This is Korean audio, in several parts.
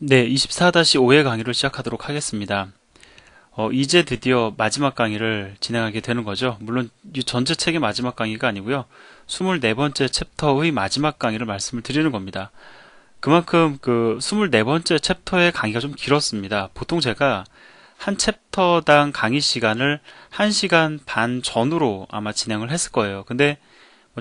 네, 24-5회 강의를 시작하도록 하겠습니다. 이제 드디어 마지막 강의를 진행하게 되는 거죠. 물론 이 전체 책의 마지막 강의가 아니고요. 24번째 챕터의 마지막 강의를 말씀을 드리는 겁니다. 그만큼 그 24번째 챕터의 강의가 좀 길었습니다. 보통 제가 한 챕터당 강의 시간을 1시간 반 전후로 아마 진행을 했을 거예요. 근데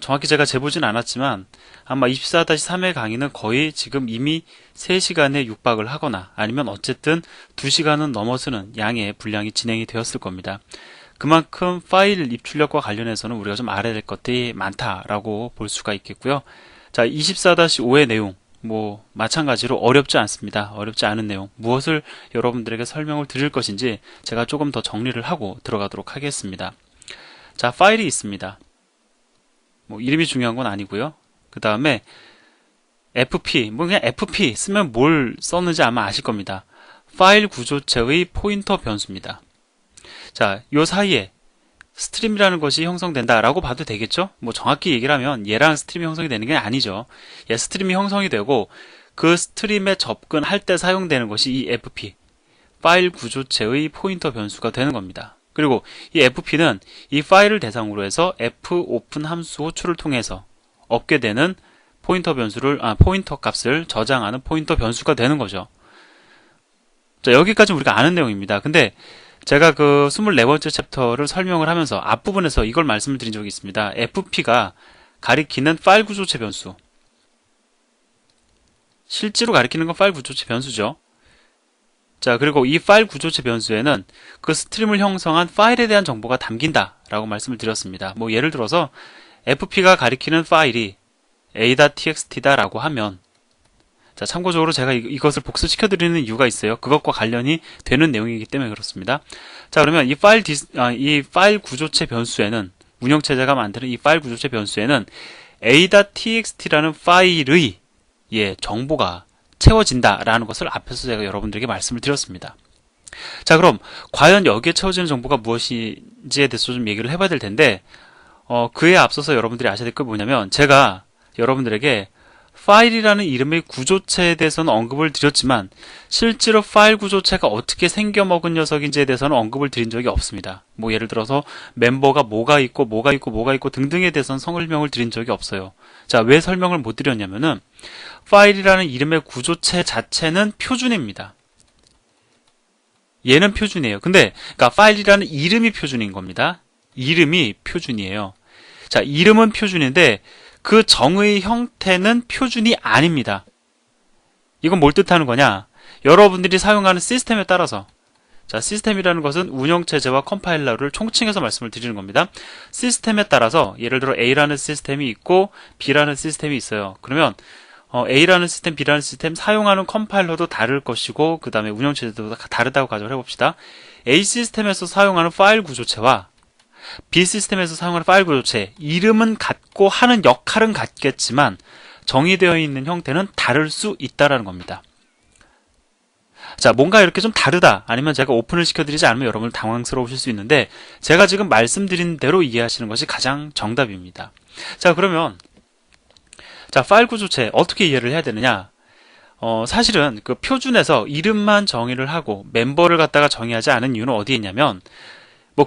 정확히 제가 재보진 않았지만 아마 24-3회 강의는 거의 지금 이미 3시간에 육박을 하거나 아니면 어쨌든 2시간은 넘어서는 양의 분량이 진행이 되었을 겁니다. 그만큼 파일 입출력과 관련해서는 우리가 좀 알아야 될 것들이 많다라고 볼 수가 있겠고요. 자, 24-5의 내용 마찬가지로 어렵지 않습니다. 어렵지 않은 내용, 무엇을 여러분들에게 설명을 드릴 것인지 제가 조금 더 정리를 하고 들어가도록 하겠습니다. 자, 파일이 있습니다. 이름이 중요한 건 아니고요. 그 다음에 FP, 그냥 FP 쓰면 뭘 썼는지 아마 아실 겁니다. 파일 구조체의 포인터 변수입니다. 자, 요 사이에 스트림이라는 것이 형성된다라고 봐도 되겠죠? 정확히 얘기를 하면 얘랑 스트림이 형성이 되는 게 아니죠. 얘 스트림이 형성이 되고 그 스트림에 접근할 때 사용되는 것이 이 FP, 파일 구조체의 포인터 변수가 되는 겁니다. 그리고 이 FP는 이 파일을 대상으로 해서 fopen 함수 호출을 통해서 얻게 되는 포인터 값을 저장하는 포인터 변수가 되는 거죠. 자, 여기까지 우리가 아는 내용입니다. 근데 제가 그 24번째 챕터를 설명을 하면서 앞부분에서 이걸 말씀을 드린 적이 있습니다. FP가 가리키는 파일 구조체 변수. 실제로 가리키는 건 파일 구조체 변수죠. 자, 그리고 이 파일 구조체 변수에는 그 스트림을 형성한 파일에 대한 정보가 담긴다 라고 말씀을 드렸습니다. 예를 들어서 FP가 가리키는 파일이 a.txt다 라고 하면, 자, 참고적으로 제가 이것을 복습시켜 드리는 이유가 있어요. 그것과 관련이 되는 내용이기 때문에 그렇습니다. 자, 그러면 이 파일 구조체 변수에는, 운영체제가 만드는 이 파일 구조체 변수에는 a.txt라는 파일의 정보가 채워진다라는 것을 앞에서 제가 여러분들에게 말씀을 드렸습니다. 자, 그럼 과연 여기에 채워지는 정보가 무엇인지에 대해서 좀 얘기를 해봐야 될 텐데, 그에 앞서서 여러분들이 아셔야 될 게 뭐냐면, 제가 여러분들에게 파일이라는 이름의 구조체에 대해서는 언급을 드렸지만 실제로 파일 구조체가 어떻게 생겨먹은 녀석인지에 대해서는 언급을 드린 적이 없습니다. 예를 들어서 멤버가 뭐가 있고 등등에 대해서는 설명을 드린 적이 없어요. 자, 왜 설명을 못 드렸냐면은 파일이라는 이름의 구조체 자체는 표준입니다. 얘는 표준이에요. 근데 그러니까 파일이라는 이름이 표준인 겁니다. 이름이 표준이에요. 자, 이름은 표준인데 그 정의 형태는 표준이 아닙니다. 이건 뭘 뜻하는 거냐? 여러분들이 사용하는 시스템에 따라서, 자, 시스템이라는 것은 운영체제와 컴파일러를 총칭해서 말씀을 드리는 겁니다. 시스템에 따라서 예를 들어 A라는 시스템이 있고 B라는 시스템이 있어요. 그러면 A라는 시스템, B라는 시스템 사용하는 컴파일러도 다를 것이고 그 다음에 운영체제도 다르다고 가정을 해봅시다. A 시스템에서 사용하는 파일 구조체와 B 시스템에서 사용하는 파일 구조체, 이름은 같고 하는 역할은 같겠지만 정의되어 있는 형태는 다를 수 있다라는 겁니다. 자, 뭔가 이렇게 좀 다르다, 아니면 제가 오픈을 시켜드리지 않으면 여러분 당황스러우실 수 있는데 제가 지금 말씀드린 대로 이해하시는 것이 가장 정답입니다. 자, 그러면 자, 파일 구조체 어떻게 이해를 해야 되느냐? 사실은 그 표준에서 이름만 정의를 하고 멤버를 갖다가 정의하지 않은 이유는 어디에 있냐면,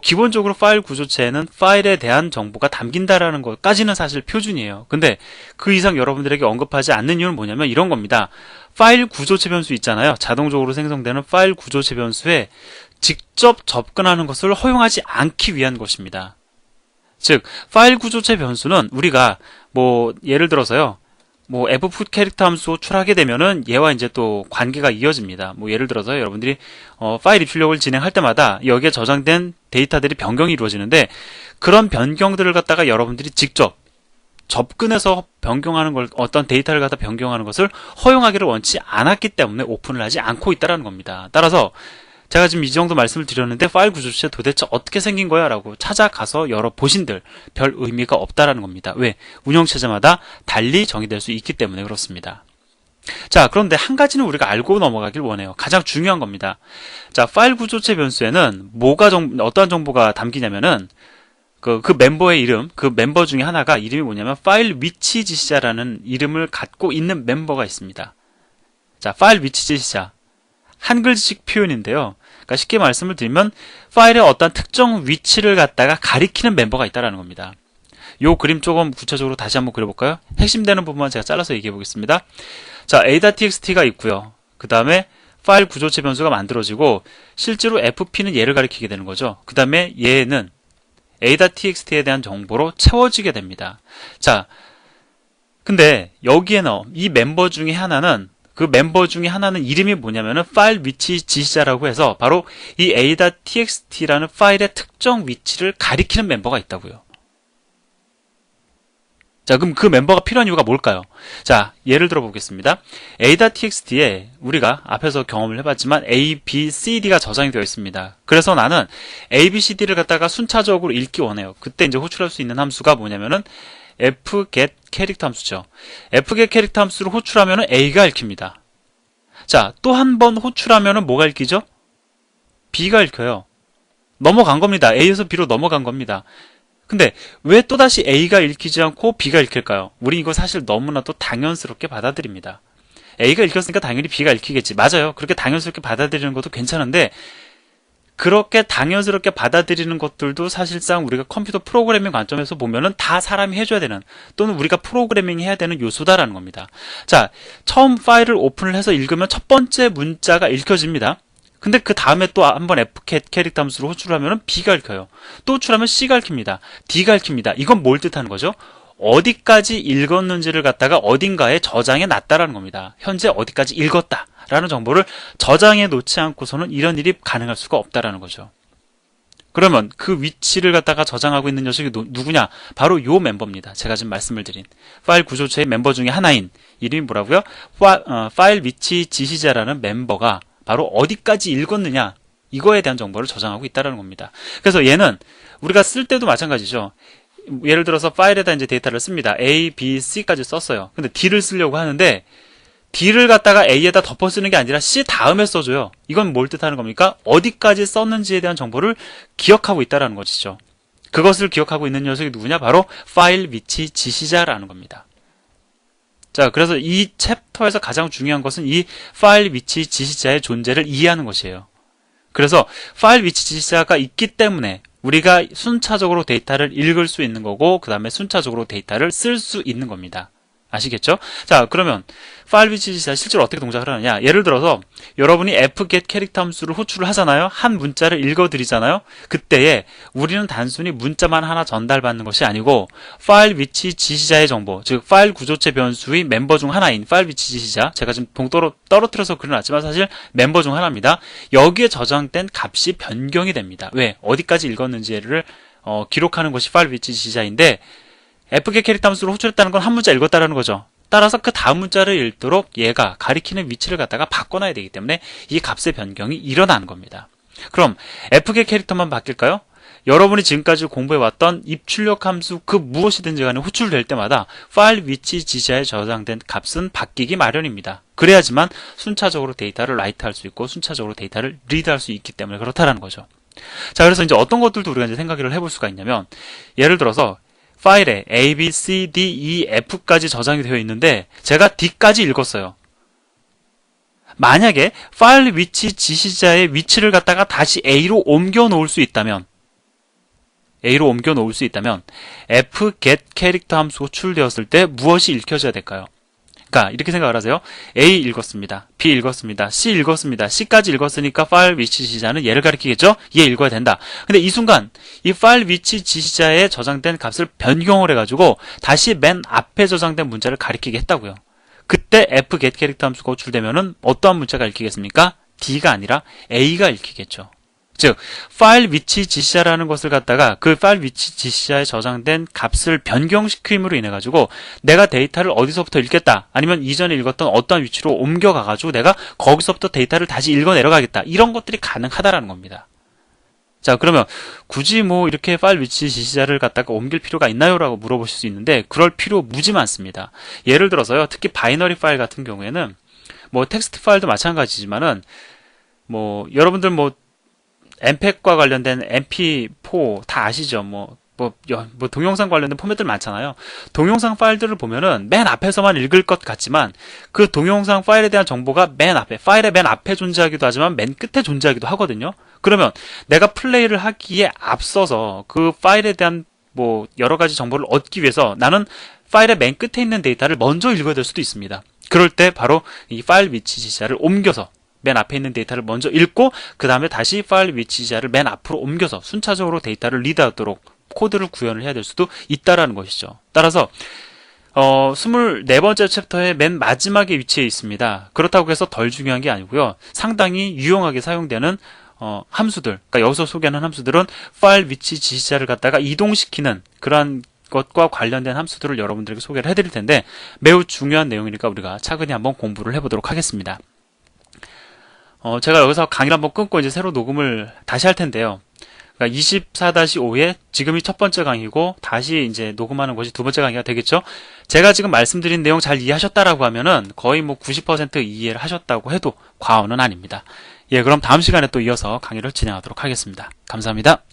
기본적으로 파일 구조체에는 파일에 대한 정보가 담긴다라는 것까지는 사실 표준이에요. 근데 그 이상 여러분들에게 언급하지 않는 이유는 뭐냐면 이런 겁니다. 파일 구조체 변수 있잖아요. 자동적으로 생성되는 파일 구조체 변수에 직접 접근하는 것을 허용하지 않기 위한 것입니다. 즉, 파일 구조체 변수는 우리가 예를 들어서요. fput 캐릭터 함수 호출하게 되면은 얘와 이제 또 관계가 이어집니다. 예를 들어서 여러분들이 파일 입출력을 진행할 때마다 여기에 저장된 데이터들이 변경이 이루어지는데, 그런 변경들을 갖다가 여러분들이 직접 접근해서 변경하는 걸, 어떤 데이터를 갖다 변경하는 것을 허용하기를 원치 않았기 때문에 오픈을 하지 않고 있다는 겁니다. 따라서 제가 지금 이 정도 말씀을 드렸는데 파일 구조체 도대체 어떻게 생긴 거야? 라고 찾아가서 열어보신들 별 의미가 없다라는 겁니다. 왜? 운영체제마다 달리 정의될 수 있기 때문에 그렇습니다. 자, 그런데 한 가지는 우리가 알고 넘어가길 원해요. 가장 중요한 겁니다. 자, 파일 구조체 변수에는 어떠한 정보가 담기냐면은 그 멤버의 이름, 그 멤버 중에 하나가 이름이 뭐냐면 파일 위치 지시자라는 이름을 갖고 있는 멤버가 있습니다. 자, 파일 위치 지시자. 한글식 표현인데요. 그러니까 쉽게 말씀을 드리면 파일의 어떤 특정 위치를 갖다가 가리키는 멤버가 있다는 겁니다. 요 그림 조금 구체적으로 다시 한번 그려볼까요? 핵심되는 부분만 제가 잘라서 얘기해 보겠습니다. 자, a.txt가 있고요. 그 다음에 파일 구조체 변수가 만들어지고 실제로 fp는 얘를 가리키게 되는 거죠. 그 다음에 얘는 a.txt에 대한 정보로 채워지게 됩니다. 자, 근데 여기에는 이 멤버 중에 하나는 그 멤버 중에 하나는 이름이 뭐냐면은 파일 위치 지시자라고 해서 바로 이 a.txt라는 파일의 특정 위치를 가리키는 멤버가 있다고요. 자, 그럼 그 멤버가 필요한 이유가 뭘까요? 자, 예를 들어 보겠습니다. a.txt에 우리가 앞에서 경험을 해봤지만 a, b, c, d가 저장이 되어 있습니다. 그래서 나는 a, b, c, d를 갖다가 순차적으로 읽기 원해요. 그때 이제 호출할 수 있는 함수가 뭐냐면은 fget 캐릭터 함수죠. fget 캐릭터 함수를 호출하면은 a가 읽힙니다. 자, 또 한 번 호출하면은 뭐가 읽히죠? b가 읽혀요. 넘어간 겁니다. a에서 b로 넘어간 겁니다. 근데 왜 또다시 A가 읽히지 않고 B가 읽힐까요? 우리 이거 사실 너무나도 당연스럽게 받아들입니다. A가 읽혔으니까 당연히 B가 읽히겠지. 맞아요. 그렇게 당연스럽게 받아들이는 것도 괜찮은데 그렇게 당연스럽게 받아들이는 것들도 사실상 우리가 컴퓨터 프로그래밍 관점에서 보면은 다 사람이 해줘야 되는 또는 우리가 프로그래밍 해야 되는 요소다라는 겁니다. 자, 처음 파일을 오픈을 해서 읽으면 첫 번째 문자가 읽혀집니다. 근데 그 다음에 또 한번 fcat 캐릭터 함수를 호출을 하면 B가 읽혀요. 또 호출하면 C가 읽힙니다. D가 읽힙니다. 이건 뭘 뜻하는 거죠? 어디까지 읽었는지를 갖다가 어딘가에 저장해 놨다라는 겁니다. 현재 어디까지 읽었다 라는 정보를 저장해 놓지 않고서는 이런 일이 가능할 수가 없다라는 거죠. 그러면 그 위치를 갖다가 저장하고 있는 녀석이 누구냐? 바로 요 멤버입니다. 제가 지금 말씀을 드린 파일 구조체의 멤버 중에 하나인 이름이 뭐라고요? 파일 위치 지시자라는 멤버가 바로 어디까지 읽었느냐 이거에 대한 정보를 저장하고 있다는 겁니다. 그래서 얘는 우리가 쓸 때도 마찬가지죠. 예를 들어서 파일에다 이제 데이터를 씁니다. A, B, C까지 썼어요. 근데 D를 쓰려고 하는데 D를 갖다가 A에다 덮어 쓰는 게 아니라 C 다음에 써줘요. 이건 뭘 뜻하는 겁니까? 어디까지 썼는지에 대한 정보를 기억하고 있다는 것이죠. 그것을 기억하고 있는 녀석이 누구냐? 바로 파일 위치 지시자라는 겁니다. 자, 그래서 이 챕터에서 가장 중요한 것은 이 파일 위치 지시자의 존재를 이해하는 것이에요. 그래서 파일 위치 지시자가 있기 때문에 우리가 순차적으로 데이터를 읽을 수 있는 거고 그 다음에 순차적으로 데이터를 쓸 수 있는 겁니다. 아시겠죠? 자, 그러면 파일 위치 지시자 실제로 어떻게 동작을 하느냐? 예를 들어서 여러분이 fget 캐릭터 함수를 호출을 하잖아요. 한 문자를 읽어드리잖아요. 그때에 우리는 단순히 문자만 하나 전달받는 것이 아니고 파일 위치 지시자의 정보, 즉 파일 구조체 변수의 멤버 중 하나인 파일 위치 지시자, 제가 지금 봉도로 떨어뜨려서 그려놨지만 사실 멤버 중 하나입니다. 여기에 저장된 값이 변경이 됩니다. 왜? 어디까지 읽었는지를 기록하는 것이 파일 위치 지시자인데 fget 캐릭터 함수를 호출했다는 건 한 문자 읽었다라는 거죠. 따라서 그 다음 문자를 읽도록 얘가 가리키는 위치를 갖다가 바꿔놔야 되기 때문에 이 값의 변경이 일어나는 겁니다. 그럼 fget 캐릭터만 바뀔까요? 여러분이 지금까지 공부해왔던 입출력 함수 그 무엇이든지 간에 호출될 때마다 파일 위치 지시자에 저장된 값은 바뀌기 마련입니다. 그래야지만 순차적으로 데이터를 라이트할 수 있고 순차적으로 데이터를 리드할 수 있기 때문에 그렇다라는 거죠. 자, 그래서 이제 어떤 것들도 우리가 이제 생각을 해볼 수가 있냐면 예를 들어서 파일에 A, B, C, D, E, F까지 저장이 되어 있는데 제가 D까지 읽었어요. 만약에 파일 위치 지시자의 위치를 갖다가 다시 A로 옮겨 놓을 수 있다면 fget 캐릭터 함수 호출되었을 때 무엇이 읽혀져야 될까요? 그러니까 이렇게 생각을 하세요. A 읽었습니다. B 읽었습니다. C 읽었습니다. C까지 읽었으니까 파일 위치 지시자는 얘를 가리키겠죠? 얘 읽어야 된다. 근데 이 순간 이 파일 위치 지시자에 저장된 값을 변경을 해가지고 다시 맨 앞에 저장된 문자를 가리키게 했다고요. 그때 fget 캐릭터 함수가 호출되면은 어떠한 문자가 읽히겠습니까? D가 아니라 A가 읽히겠죠. 즉 파일 위치 지시자라는 것을 갖다가 그 파일 위치 지시자에 저장된 값을 변경시킴으로 인해 가지고 내가 데이터를 어디서부터 읽겠다 아니면 이전에 읽었던 어떤 위치로 옮겨가 가지고 내가 거기서부터 데이터를 다시 읽어 내려가겠다 이런 것들이 가능하다라는 겁니다. 자, 그러면 굳이 뭐 이렇게 파일 위치 지시자를 갖다가 옮길 필요가 있나요? 라고 물어보실 수 있는데 그럴 필요 무지 많습니다. 예를 들어서요, 특히 바이너리 파일 같은 경우에는 뭐 텍스트 파일도 마찬가지지만은 뭐 여러분들 뭐 엠팩과 관련된 mp4 다 아시죠? 뭐 뭐 동영상 관련된 포맷들 많잖아요. 동영상 파일들을 보면은 맨 앞에서만 읽을 것 같지만 그 동영상 파일에 대한 정보가 맨 앞에, 파일의 맨 앞에 존재하기도 하지만 맨 끝에 존재하기도 하거든요. 그러면 내가 플레이를 하기에 앞서서 그 파일에 대한 뭐 여러 가지 정보를 얻기 위해서 나는 파일의 맨 끝에 있는 데이터를 먼저 읽어야 될 수도 있습니다. 그럴 때 바로 이 파일 위치 지시자를 옮겨서 맨 앞에 있는 데이터를 먼저 읽고 그 다음에 다시 파일 위치 지시자를 맨 앞으로 옮겨서 순차적으로 데이터를 리드하도록 코드를 구현을 해야 될 수도 있다라는 것이죠. 따라서 24번째 챕터의 맨 마지막에 위치해 있습니다. 그렇다고 해서 덜 중요한 게 아니고요. 상당히 유용하게 사용되는 함수들, 그러니까 여기서 소개하는 함수들은 파일 위치 지시자를 갖다가 이동시키는 그러한 것과 관련된 함수들을 여러분들에게 소개를 해드릴 텐데 매우 중요한 내용이니까 우리가 차근히 한번 공부를 해보도록 하겠습니다. 제가 여기서 강의를 한번 끊고 이제 새로 녹음을 다시 할 텐데요. 그러니까 24-5에 지금이 첫 번째 강의고 다시 이제 녹음하는 것이 두 번째 강의가 되겠죠. 제가 지금 말씀드린 내용 잘 이해하셨다라고 하면은 거의 뭐 90% 이해를 하셨다고 해도 과언은 아닙니다. 예, 그럼 다음 시간에 또 이어서 강의를 진행하도록 하겠습니다. 감사합니다.